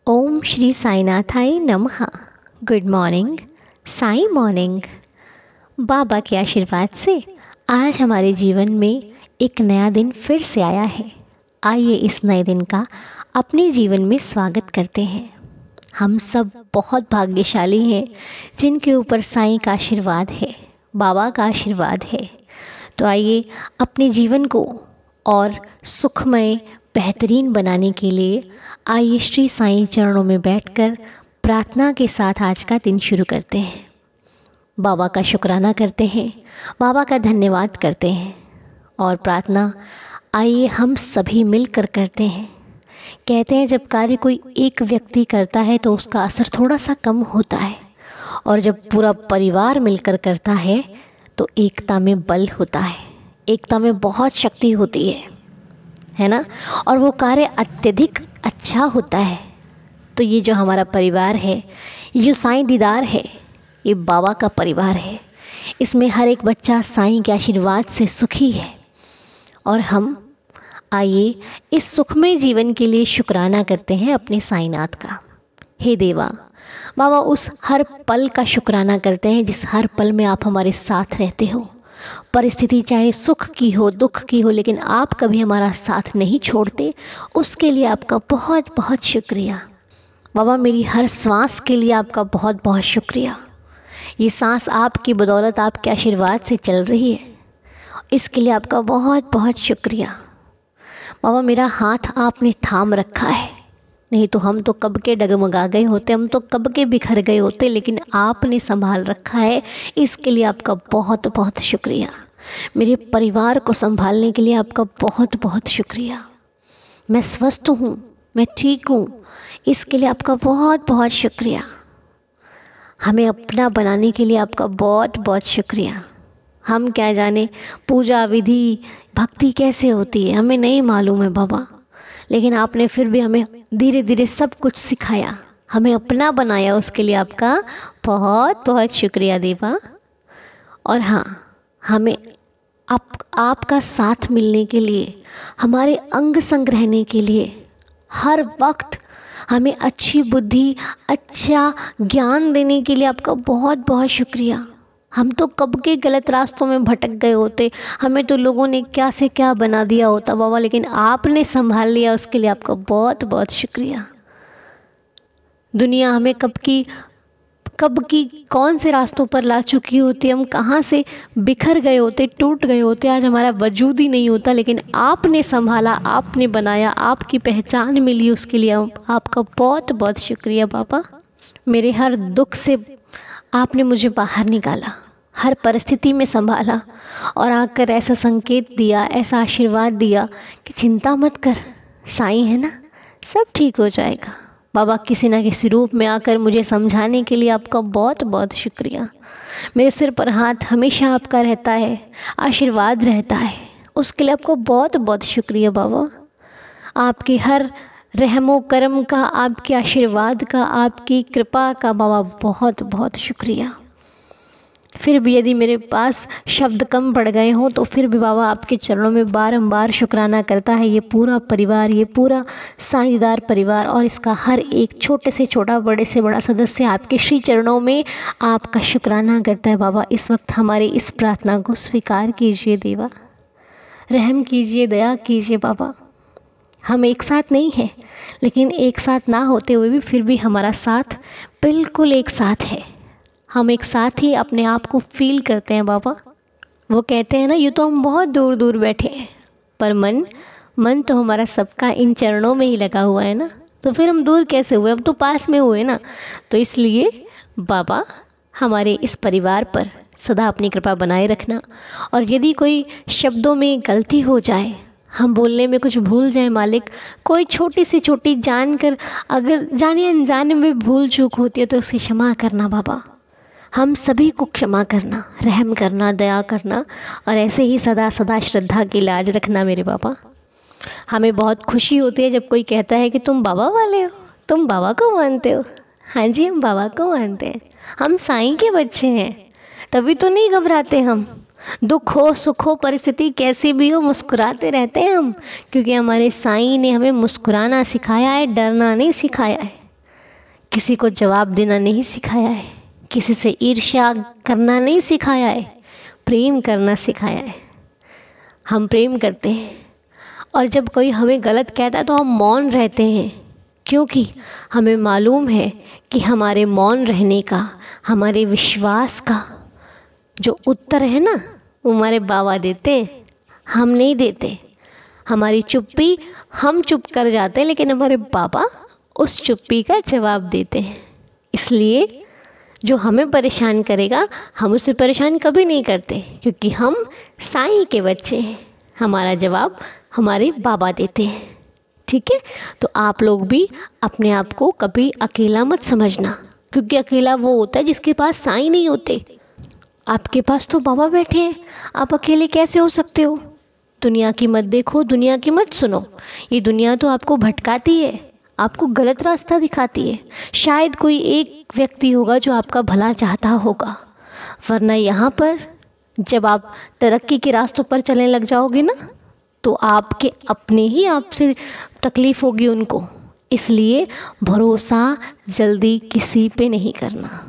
ओम श्री साईनाथाय नमः। Good morning, Sai morning. Baba के आशीर्वाद से आज हमारे जीवन में एक नया दिन फिर से आया है। आइए इस नए दिन का अपने जीवन में स्वागत करते हैं। हम सब बहुत भाग्यशाली हैं जिनके ऊपर साईं का आशीर्वाद है, बाबा का आशीर्वाद है। तो आइए अपने जीवन को और सुखमय बेहतरीन बनाने के लिए आइए श्री साईं चरणों में बैठकर प्रार्थना के साथ आज का दिन शुरू करते हैं। बाबा का शुक्राना करते हैं, बाबा का धन्यवाद करते हैं और प्रार्थना आइए हम सभी मिलकर करते हैं। कहते हैं जब कार्य कोई एक व्यक्ति करता है तो उसका असर थोड़ा सा कम होता है, और जब पूरा परिवार मिलकर करता है तो एकता में बल होता है, एकता में बहुत शक्ति होती है ना। और वो कार्य अत्यधिक अच्छा होता है। तो ये जो हमारा परिवार है, ये जो साईं दीदार है, ये बाबा का परिवार है। इसमें हर एक बच्चा साईं के आशीर्वाद से सुखी है। और हम आइए इस सुखमय जीवन के लिए शुक्राना करते हैं अपने साईनाथ का। हे देवा, बाबा उस हर पल का शुक्राना करते हैं जिस हर पल में आप हमारे साथ रहते हो। परिस्थिति चाहे सुख की हो, दुख की हो, लेकिन आप कभी हमारा साथ नहीं छोड़ते। उसके लिए आपका बहुत बहुत शुक्रिया। बाबा मेरी हर सांस के लिए आपका बहुत बहुत शुक्रिया। ये सांस आपकी बदौलत, आपके आशीर्वाद से चल रही है, इसके लिए आपका बहुत बहुत शुक्रिया। बाबा मेरा हाथ आपने थाम रखा है, नहीं तो हम तो कब के डगमगा गए होते, हम तो कब के बिखर गए होते, लेकिन आपने संभाल रखा है, इसके लिए आपका बहुत बहुत शुक्रिया। मेरे परिवार को संभालने के लिए आपका बहुत बहुत शुक्रिया। मैं स्वस्थ हूँ, मैं ठीक हूँ, इसके लिए आपका बहुत बहुत शुक्रिया। हमें अपना बनाने के लिए आपका बहुत बहुत शुक्रिया। हम क्या जाने पूजा विधि भक्ति कैसे होती है, हमें नहीं मालूम है बाबा, लेकिन आपने फिर भी हमें धीरे धीरे सब कुछ सिखाया, हमें अपना बनाया। उसके लिए आपका बहुत बहुत शुक्रिया देवा। और हाँ, हमें आपका साथ मिलने के लिए, हमारे अंग संग रहने के लिए, हर वक्त हमें अच्छी बुद्धि, अच्छा ज्ञान देने के लिए आपका बहुत बहुत शुक्रिया। हम तो कब के गलत रास्तों में भटक गए होते, हमें तो लोगों ने क्या से क्या बना दिया होता बाबा, लेकिन आपने संभाल लिया, उसके लिए आपका बहुत बहुत शुक्रिया। दुनिया हमें कब की कौन से रास्तों पर ला चुकी होती, हम कहाँ से बिखर गए होते, टूट गए होते, आज हमारा वजूद ही नहीं होता, लेकिन आपने संभाला, आपने बनाया, आपकी पहचान मिली, उसके लिए आपका बहुत बहुत शुक्रिया बाबा। मेरे हर दुख से आपने मुझे बाहर निकाला, हर परिस्थिति में संभाला और आकर ऐसा संकेत दिया, ऐसा आशीर्वाद दिया कि चिंता मत कर, साईं है ना, सब ठीक हो जाएगा। बाबा किसी न किसी रूप में आकर मुझे समझाने के लिए आपका बहुत बहुत शुक्रिया। मेरे सिर पर हाथ हमेशा आपका रहता है, आशीर्वाद रहता है, उसके लिए आपको बहुत बहुत शुक्रिया बाबा। आपके हर रहमो करम का, आपके आशीर्वाद का, आपकी कृपा का बाबा बहुत बहुत शुक्रिया। फिर भी यदि मेरे पास शब्द कम पड़ गए हों तो फिर भी बाबा आपके चरणों में बारंबार शुक्राना करता है ये पूरा परिवार, ये पूरा साईदार परिवार और इसका हर एक छोटे से छोटा, बड़े से बड़ा सदस्य आपके श्री चरणों में आपका शुक्राना करता है बाबा। इस वक्त हमारी इस प्रार्थना को स्वीकार कीजिए देवा, रहम कीजिए, दया कीजिए बाबा। हम एक साथ नहीं हैं, लेकिन एक साथ ना होते हुए भी फिर भी हमारा साथ बिल्कुल एक साथ है। हम एक साथ ही अपने आप को फील करते हैं बाबा। वो कहते हैं ना, यूँ तो हम बहुत दूर दूर बैठे हैं, पर मन तो हमारा सबका इन चरणों में ही लगा हुआ है ना, तो फिर हम दूर कैसे हुए, हम तो पास में हुए ना। तो इसलिए बाबा हमारे इस परिवार पर सदा अपनी कृपा बनाए रखना। और यदि कोई शब्दों में गलती हो जाए, हम बोलने में कुछ भूल जाए मालिक, कोई छोटी से छोटी जानकर अगर जाने अनजाने में भूल चूक होती है तो उसे क्षमा करना बाबा। हम सभी को क्षमा करना, रहम करना, दया करना और ऐसे ही सदा सदा श्रद्धा की लाज रखना मेरे बाबा। हमें बहुत खुशी होती है जब कोई कहता है कि तुम बाबा वाले हो, तुम बाबा को मानते हो। हाँ जी, हम बाबा को मानते हैं, हम साईं के बच्चे हैं, तभी तो नहीं घबराते हम। दुख हो, सुख हो, परिस्थिति कैसी भी हो, मुस्कुराते रहते हैं हम, क्योंकि हमारे साईं ने हमें मुस्कुराना सिखाया है, डरना नहीं सिखाया है। किसी को जवाब देना नहीं सिखाया है, किसी से ईर्ष्या करना नहीं सिखाया है, प्रेम करना सिखाया है। हम प्रेम करते हैं और जब कोई हमें गलत कहता है तो हम मौन रहते हैं, क्योंकि हमें मालूम है कि हमारे मौन रहने का, हमारे विश्वास का जो उत्तर है ना, वो हमारे बाबा देते हैं, हम नहीं देते। हमारी चुप्पी, हम चुप कर जाते हैं, लेकिन हमारे बाबा उस चुप्पी का जवाब देते हैं। इसलिए जो हमें परेशान करेगा हम उससे परेशान कभी नहीं करते, क्योंकि हम साईं के बच्चे हैं। हमारा जवाब हमारे बाबा देते हैं। ठीक है, तो आप लोग भी अपने आप को कभी अकेला मत समझना, क्योंकि अकेला वो होता है जिसके पास साईं नहीं होते। आपके पास तो बाबा बैठे हैं, आप अकेले कैसे हो सकते हो। दुनिया की मत देखो, दुनिया की मत सुनो। ये दुनिया तो आपको भटकाती है, आपको गलत रास्ता दिखाती है। शायद कोई एक व्यक्ति होगा जो आपका भला चाहता होगा, वरना यहाँ पर जब आप तरक्की के रास्तों पर चलने लग जाओगे ना, तो आपके अपने ही आपसे तकलीफ़ होगी उनको। इसलिए भरोसा जल्दी किसी पे नहीं करना।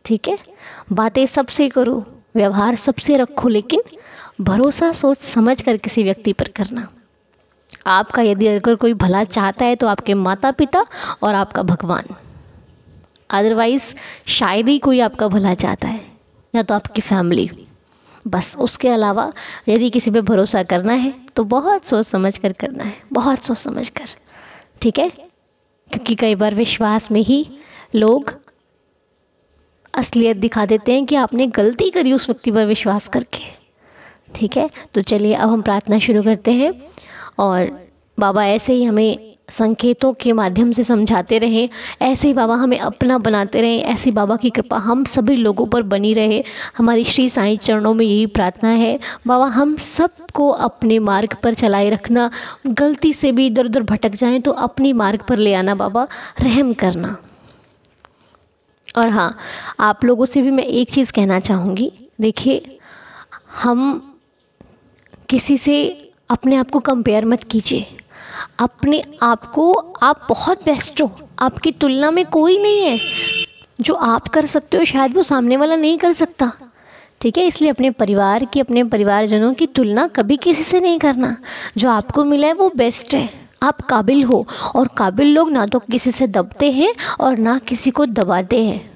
ठीक है, बातें सबसे करो, व्यवहार सबसे रखो, लेकिन भरोसा सोच समझ कर किसी व्यक्ति पर करना। आपका यदि अगर कोई भला चाहता है तो आपके माता पिता और आपका भगवान, अदरवाइज़ शायद ही कोई आपका भला चाहता है, या तो आपकी फैमिली, बस। उसके अलावा यदि किसी पे भरोसा करना है तो बहुत सोच समझ कर करना है, बहुत सोच समझ कर। ठीक है, क्योंकि कई बार विश्वास में ही लोग असलियत दिखा देते हैं कि आपने गलती करी उस व्यक्ति पर विश्वास करके। ठीक है, तो चलिए अब हम प्रार्थना शुरू करते हैं। और बाबा ऐसे ही हमें संकेतों के माध्यम से समझाते रहें, ऐसे ही बाबा हमें अपना बनाते रहें, ऐसी बाबा की कृपा हम सभी लोगों पर बनी रहे। हमारी श्री साईं चरणों में यही प्रार्थना है। बाबा हम सबको अपने मार्ग पर चलाए रखना, गलती से भी इधर उधर भटक जाएं तो अपनी मार्ग पर ले आना बाबा, रहम करना। और हाँ, आप लोगों से भी मैं एक चीज़ कहना चाहूँगी। देखिए, हम किसी से अपने आप को कंपेयर मत कीजिए। अपने आप को, आप बहुत बेस्ट हो, आपकी तुलना में कोई नहीं है। जो आप कर सकते हो शायद वो सामने वाला नहीं कर सकता। ठीक है, इसलिए अपने परिवार की, अपने परिवारजनों की तुलना कभी किसी से नहीं करना। जो आपको मिला है वो बेस्ट है, आप काबिल हो। और काबिल लोग ना तो किसी से दबते हैं और ना किसी को दबाते हैं।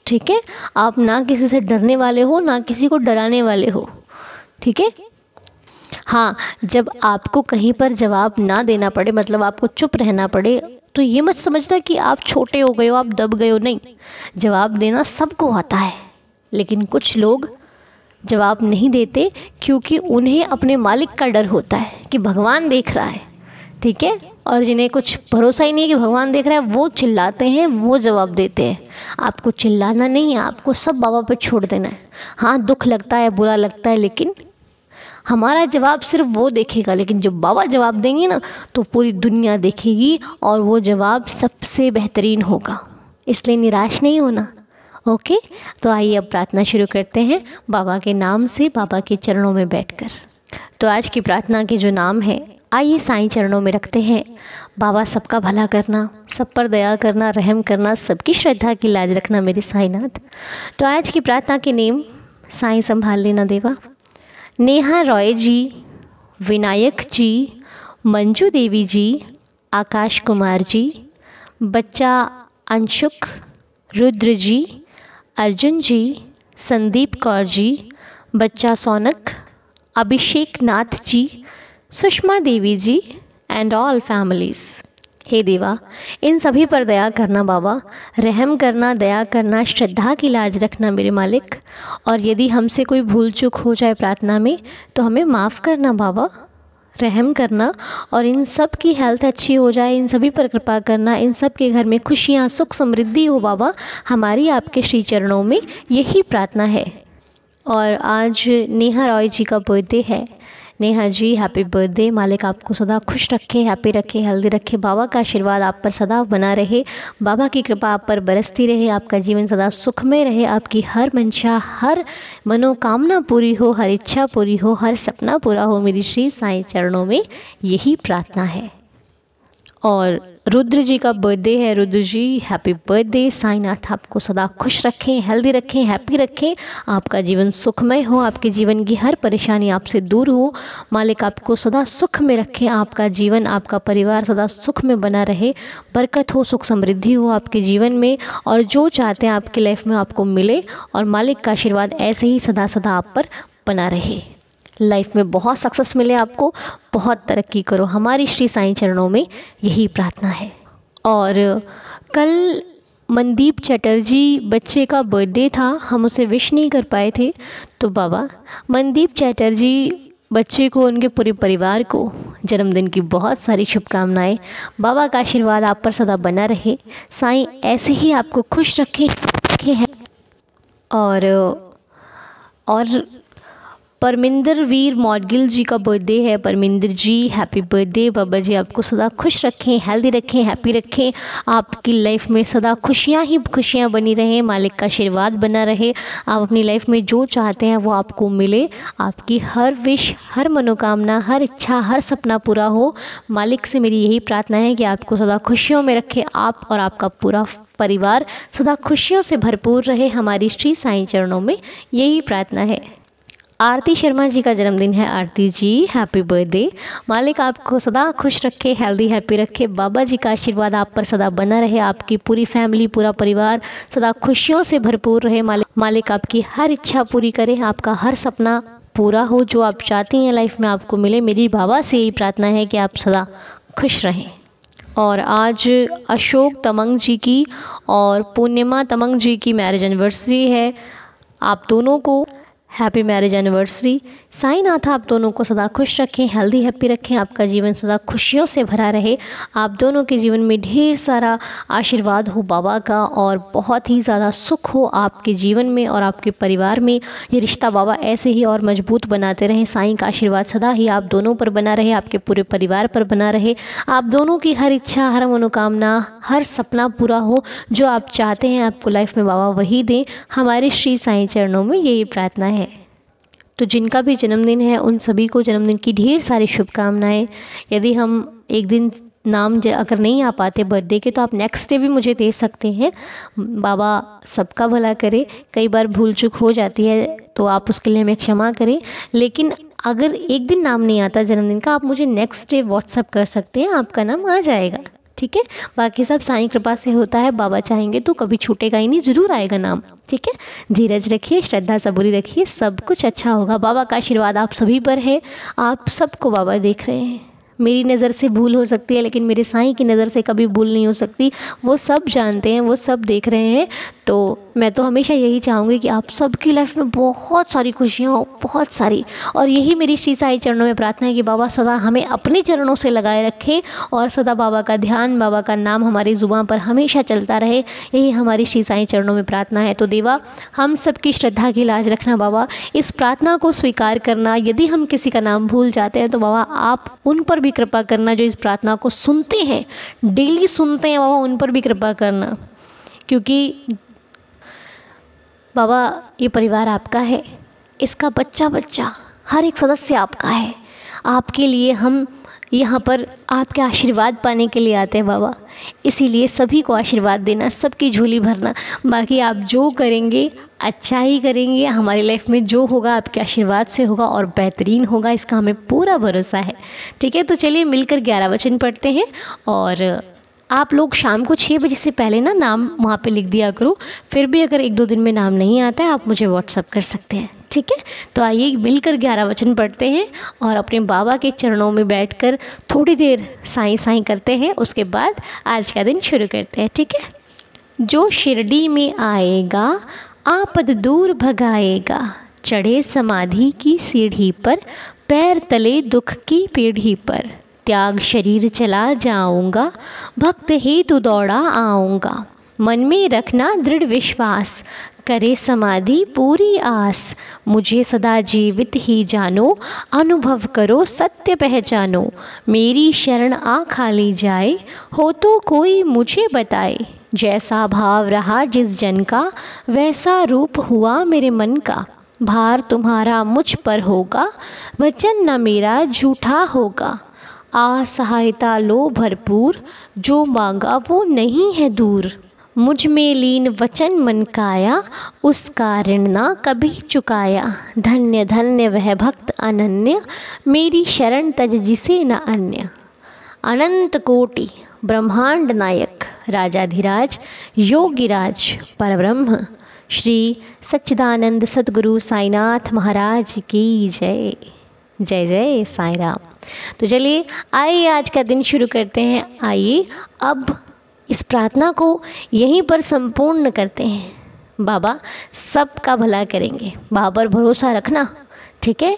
ठीक है, आप ना किसी से डरने वाले हो, ना किसी को डराने वाले हो। ठीक है, हाँ, जब आपको कहीं पर जवाब ना देना पड़े, मतलब आपको चुप रहना पड़े, तो ये मत समझना कि आप छोटे हो गए हो, आप दब गए हो। नहीं, जवाब देना सबको आता है, लेकिन कुछ लोग जवाब नहीं देते क्योंकि उन्हें अपने मालिक का डर होता है कि भगवान देख रहा है। ठीक है, और जिन्हें कुछ भरोसा ही नहीं है कि भगवान देख रहा है, वो चिल्लाते हैं, वो जवाब देते हैं। आपको चिल्लाना नहीं है, आपको सब बाबा पे छोड़ देना है। हाँ, दुख लगता है, बुरा लगता है, लेकिन हमारा जवाब सिर्फ वो देखेगा, लेकिन जो बाबा जवाब देंगे ना, तो पूरी दुनिया देखेगी और वो जवाब सबसे बेहतरीन होगा। इसलिए निराश नहीं होना। ओके, तो आइए अब प्रार्थना शुरू करते हैं बाबा के नाम से, बाबा के चरणों में बैठकर। तो आज की प्रार्थना के जो नाम है, आइए साईं चरणों में रखते हैं। बाबा सबका भला करना, सब पर दया करना, रहम करना, सबकी श्रद्धा की लाज रखना मेरे साईनाथ। तो आज की प्रार्थना के नेम साईं संभाल लेना देवा। नेहा रॉय जी, विनायक जी, मंजू देवी जी, आकाश कुमार जी, बच्चा अंशुक, रुद्र जी, अर्जुन जी, संदीप कौर जी, बच्चा सौनक, अभिषेक नाथ जी, सुषमा देवी जी एंड ऑल फैमिलीज़। हे देवा, इन सभी पर दया करना बाबा, रहम करना, दया करना, श्रद्धा की लाज रखना मेरे मालिक। और यदि हमसे कोई भूल चूक हो जाए प्रार्थना में तो हमें माफ़ करना बाबा, रहम करना। और इन सब की हेल्थ अच्छी हो जाए, इन सभी पर कृपा करना, इन सब के घर में खुशियाँ, सुख, समृद्धि हो बाबा। हमारी आपके श्री चरणों में यही प्रार्थना है। और आज नेहा रॉय जी का बर्थडे है। Neha ji, happy birthday. मालिक आपको सदा खुश रखे, हैप्पी रखे, हेल्दी रखे। बाबा का आशीर्वाद आप पर सदा बना रहे, बाबा की कृपा आप पर बरसती रहे, आपका जीवन सदा सुखमय रहे, आपकी हर मंशा, हर मनोकामना पूरी हो, हर इच्छा पूरी हो, हर सपना पूरा हो। मेरी श्री साईं चरणों में यही प्रार्थना है। और रुद्र जी का बर्थडे है। रुद्र जी हैप्पी बर्थडे। साईनाथ आपको सदा खुश रखें, हेल्दी रखें, हैप्पी रखें, आपका जीवन सुखमय हो, आपके जीवन की हर परेशानी आपसे दूर हो। मालिक आपको सदा सुख में रखें, आपका जीवन, आपका परिवार सदा सुख में बना रहे, बरकत हो, सुख समृद्धि हो आपके जीवन में, और जो चाहते हैं आपकी लाइफ में आपको मिले, और मालिक का आशीर्वाद ऐसे ही सदा सदा आप पर बना रहे। लाइफ में बहुत सक्सेस मिले आपको, बहुत तरक्की करो, हमारी श्री साईं चरणों में यही प्रार्थना है। और कल मनदीप चटर्जी बच्चे का बर्थडे था, हम उसे विश नहीं कर पाए थे, तो बाबा मनदीप चटर्जी बच्चे को, उनके पूरे परिवार को जन्मदिन की बहुत सारी शुभकामनाएं। बाबा का आशीर्वाद आप पर सदा बना रहे, साईं ऐसे ही आपको खुश रखे हैं। और परमिंदर वीर मौडगिल जी का बर्थडे है। परमिंदर जी हैप्पी बर्थडे। बाबा जी आपको सदा खुश रखें, हेल्दी रखें, हैप्पी रखें, आपकी लाइफ में सदा खुशियाँ ही खुशियाँ बनी रहें, मालिक का आशीर्वाद बना रहे, आप अपनी लाइफ में जो चाहते हैं वो आपको मिले, आपकी हर विश, हर मनोकामना, हर इच्छा, हर सपना पूरा हो। मालिक से मेरी यही प्रार्थना है कि आपको सदा खुशियों में रखे, आप और आपका पूरा परिवार सदा खुशियों से भरपूर रहे, हमारी श्री साईं चरणों में यही प्रार्थना है। आरती शर्मा जी का जन्मदिन है। आरती जी हैप्पी बर्थडे। मालिक आपको सदा खुश रखे, हेल्दी हैप्पी रखे, बाबा जी का आशीर्वाद आप पर सदा बना रहे, आपकी पूरी फैमिली, पूरा परिवार सदा खुशियों से भरपूर रहे। मालिक आपकी हर इच्छा पूरी करे, आपका हर सपना पूरा हो, जो आप चाहती हैं लाइफ में आपको मिले। मेरी बाबा से यही प्रार्थना है कि आप सदा खुश रहें। और आज अशोक तमंग जी की और पूर्णिमा तमंग जी की मैरिज एनिवर्सरी है। आप दोनों को हैप्पी मैरिज एनिवर्सरी। साईनाथ आप दोनों को सदा खुश रखें, हेल्दी हैप्पी रखें, आपका जीवन सदा खुशियों से भरा रहे, आप दोनों के जीवन में ढेर सारा आशीर्वाद हो बाबा का, और बहुत ही ज़्यादा सुख हो आपके जीवन में और आपके परिवार में। ये रिश्ता बाबा ऐसे ही और मजबूत बनाते रहें। साईं का आशीर्वाद सदा ही आप दोनों पर बना रहे, आपके पूरे परिवार पर बना रहे, आप दोनों की हर इच्छा, हर मनोकामना, हर सपना पूरा हो, जो आप चाहते हैं आपको लाइफ में बाबा वही दें, हमारे श्री साईं चरणों में यही प्रार्थना है। तो जिनका भी जन्मदिन है उन सभी को जन्मदिन की ढेर सारी शुभकामनाएं। यदि हम एक दिन नाम अगर नहीं आ पाते बर्थडे के, तो आप नेक्स्ट डे भी मुझे दे सकते हैं। बाबा सबका भला करे, कई बार भूल चूक हो जाती है, तो आप उसके लिए हमें क्षमा करें। लेकिन अगर एक दिन नाम नहीं आता जन्मदिन का, आप मुझे नेक्स्ट डे व्हाट्सअप कर सकते हैं, आपका नाम आ जाएगा, ठीक है। बाकी सब साईं कृपा से होता है, बाबा चाहेंगे तो कभी छूटेगा ही नहीं, ज़रूर आएगा नाम, ठीक है। धीरज रखिए, श्रद्धा सबूरी रखिए, सब कुछ अच्छा होगा। बाबा का आशीर्वाद आप सभी पर है, आप सबको बाबा देख रहे हैं। मेरी नज़र से भूल हो सकती है, लेकिन मेरे साईं की नज़र से कभी भूल नहीं हो सकती, वो सब जानते हैं, वो सब देख रहे हैं। तो मैं तो हमेशा यही चाहूँगी कि आप सबकी लाइफ में बहुत सारी खुशियाँ हो, बहुत सारी, और यही मेरी श्री साईं चरणों में प्रार्थना है कि बाबा सदा हमें अपने चरणों से लगाए रखें, और सदा बाबा का ध्यान, बाबा का नाम हमारी ज़ुबान पर हमेशा चलता रहे, यही हमारी श्री साईं चरणों में प्रार्थना है। तो देवा, हम सबकी श्रद्धा की लाज रखना बाबा, इस प्रार्थना को स्वीकार करना। यदि हम किसी का नाम भूल जाते हैं तो बाबा आप उन पर भी कृपा करना, जो इस प्रार्थना को सुनते हैं, डेली सुनते हैं, बाबा उन पर भी कृपा करना, क्योंकि बाबा ये परिवार आपका है, इसका बच्चा बच्चा हर एक सदस्य आपका है। आपके लिए हम यहाँ पर आपके आशीर्वाद पाने के लिए आते हैं बाबा, इसीलिए सभी को आशीर्वाद देना, सबकी झोली भरना। बाकी आप जो करेंगे अच्छा ही करेंगे, हमारी लाइफ में जो होगा आपके आशीर्वाद से होगा और बेहतरीन होगा, इसका हमें पूरा भरोसा है, ठीक है। तो चलिए मिलकर 11 वचन पढ़ते हैं, और आप लोग शाम को 6 बजे से पहले ना नाम वहाँ पे लिख दिया करो। फिर भी अगर 1-2 दिन में नाम नहीं आता है, आप मुझे व्हाट्सअप कर सकते हैं, ठीक है। तो आइए मिलकर 11 वचन पढ़ते हैं और अपने बाबा के चरणों में बैठकर थोड़ी देर साईं साईं करते हैं, उसके बाद आज का दिन शुरू करते हैं, ठीक है। जो शिरडी में आएगा आपद दूर भगाएगा, चढ़े समाधि की सीढ़ी पर, पैर तले दुख की पीढ़ी पर, त्याग शरीर चला जाऊंगा, भक्त हेतु दौड़ा आऊंगा, मन में रखना दृढ़ विश्वास, करे समाधि पूरी आस, मुझे सदा जीवित ही जानो, अनुभव करो सत्य पहचानो, मेरी शरण आ खाली जाए, हो तो कोई मुझे बताए, जैसा भाव रहा जिस जन का, वैसा रूप हुआ मेरे मन का, भार तुम्हारा मुझ पर होगा, वचन न मेरा झूठा होगा, असहायता लो भरपूर, जो मांगा वो नहीं है दूर। मुझ में लीन वचन मन काया, उसका ऋण ना कभी चुकाया। धन्य धन्य वह भक्त अनन्य, मेरी शरण तज जिसे न अन्य। अनंत कोटि ब्रह्मांड नायक, राजाधिराज योगिराज परब्रह्म, श्री सच्चिदानंद सद्गुरु साईनाथ महाराज की जय। जय जय साईं राम। तो चलिए आइए आज का दिन शुरू करते हैं। आइए अब इस प्रार्थना को यहीं पर संपूर्ण करते हैं। बाबा सबका भला करेंगे, बाबा पर भरोसा रखना, ठीक है।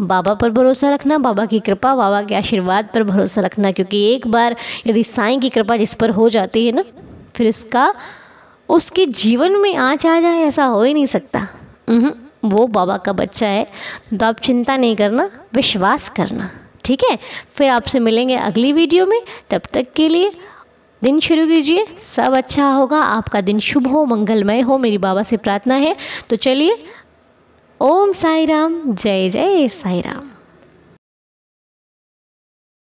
बाबा पर भरोसा रखना, बाबा की कृपा, बाबा के आशीर्वाद पर भरोसा रखना, क्योंकि एक बार यदि साईं की कृपा जिस पर हो जाती है ना, फिर उसके जीवन में आँच आ जाए ऐसा हो ही नहीं सकता। वो बाबा का बच्चा है, तो आप चिंता नहीं करना, विश्वास करना, ठीक है। फिर आपसे मिलेंगे अगली वीडियो में। तब तक के लिए दिन शुरू कीजिए, सब अच्छा होगा, आपका दिन शुभ हो, मंगलमय हो, मेरी बाबा से प्रार्थना है। तो चलिए, ओम साई राम, जय जय साई राम।